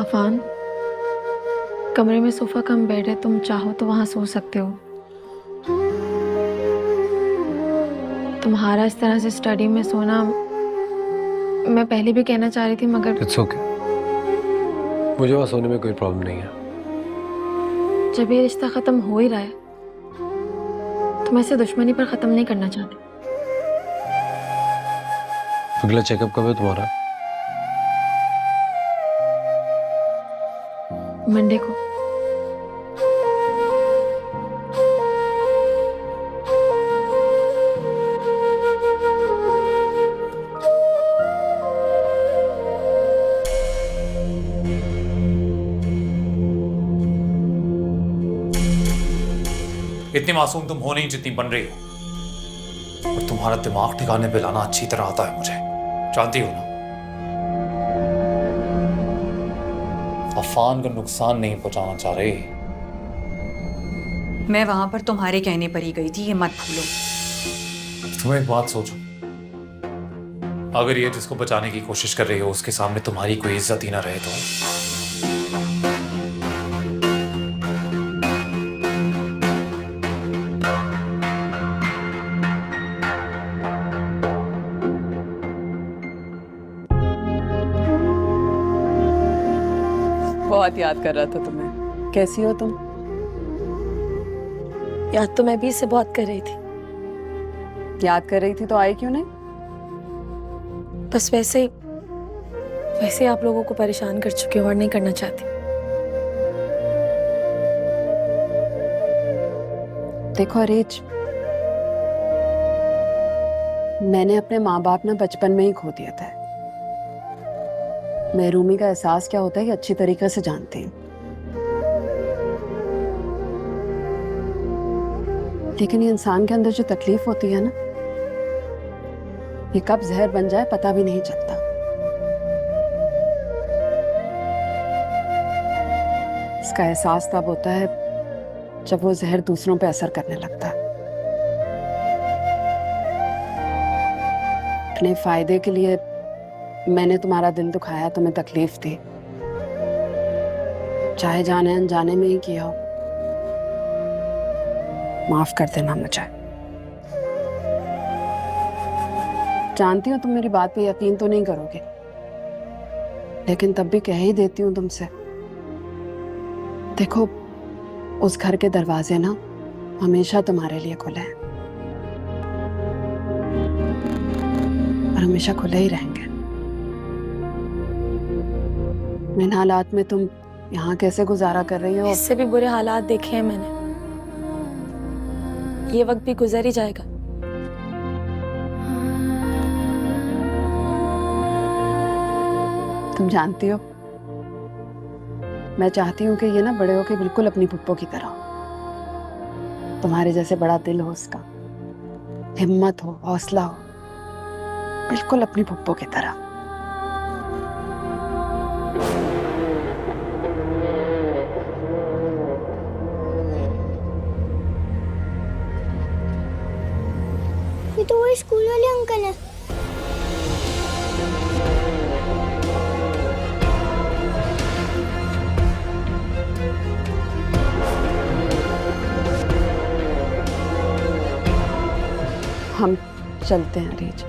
अफान, कमरे में sofa cum bed है, तुम चाहो तो वहां सो सकते हो। तुम्हारा इस तरह से स्टडी में सोना मैं पहले भी कहना चाह रही थी, मगर इट्स ओके, मुझे वहां सोने में कोई प्रॉब्लम नहीं है। जब ये रिश्ता खत्म हो ही रहा है तो मैं इसे दुश्मनी पर खत्म नहीं करना चाहती। अगला चेकअप कब है तुम्हारा? मंडे को। इतनी मासूम तुम हो नहीं जितनी बन रही हो, और तुम्हारा दिमाग ठिकाने पे लाना अच्छी तरह आता है मुझे, जानती हो ना। अफान को नुकसान नहीं पहुंचाना चाह रही। मैं वहां पर तुम्हारे कहने पर ही गई थी, ये मत भूलो। तुम एक बात सोचो, अगर ये जिसको बचाने की कोशिश कर रही हो उसके सामने तुम्हारी कोई इज्जत ही ना रहे तो। बहुत याद कर रहा था तुम्हें। कैसी हो तुम? याद तो मैं भी इससे बहुत कर रही थी। याद कर रही थी तो आई क्यों नहीं? बस वैसे ही आप लोगों को परेशान कर चुकी हूँ और नहीं करना चाहती। देखो अरेज, मैंने अपने माँ बाप ना बचपन में ही खो दिया था। महरूमी का एहसास क्या होता है ये अच्छी तरीके से जानती हूँ। लेकिन ये इंसान के अंदर जो तकलीफ होती है ना, ये कब जहर बन जाए पता भी नहीं चलता। इसका एहसास तब होता है जब वो जहर दूसरों पे असर करने लगता है। अपने फायदे के लिए मैंने तुम्हारा दिल दुखाया, तुम्हें तकलीफ दी, चाहे जाने अनजाने में ही किया हो। माफ कर देना मुझे। जानती हूँ तुम मेरी बात पे यकीन तो नहीं करोगे, लेकिन तब भी कह ही देती हूँ तुमसे। देखो, उस घर के दरवाजे ना हमेशा तुम्हारे लिए खुले हैं और हमेशा खुले ही रहेंगे। इन हालात में तुम यहाँ कैसे गुजारा कर रही हो? इससे भी बुरे हालात देखे हैं मैंने। ये वक्त भी गुजर ही जाएगा। तुम जानती हो, मैं चाहती हूँ कि ये ना बड़े होके बिल्कुल अपनी पुप्पो की तरह हो। तुम्हारे जैसे बड़ा दिल हो उसका, हिम्मत हो, हौसला हो, बिल्कुल अपनी पुप्पो की तरह। ये तो वो स्कूल वाले अंकल हैं। हम चलते हैं रीच।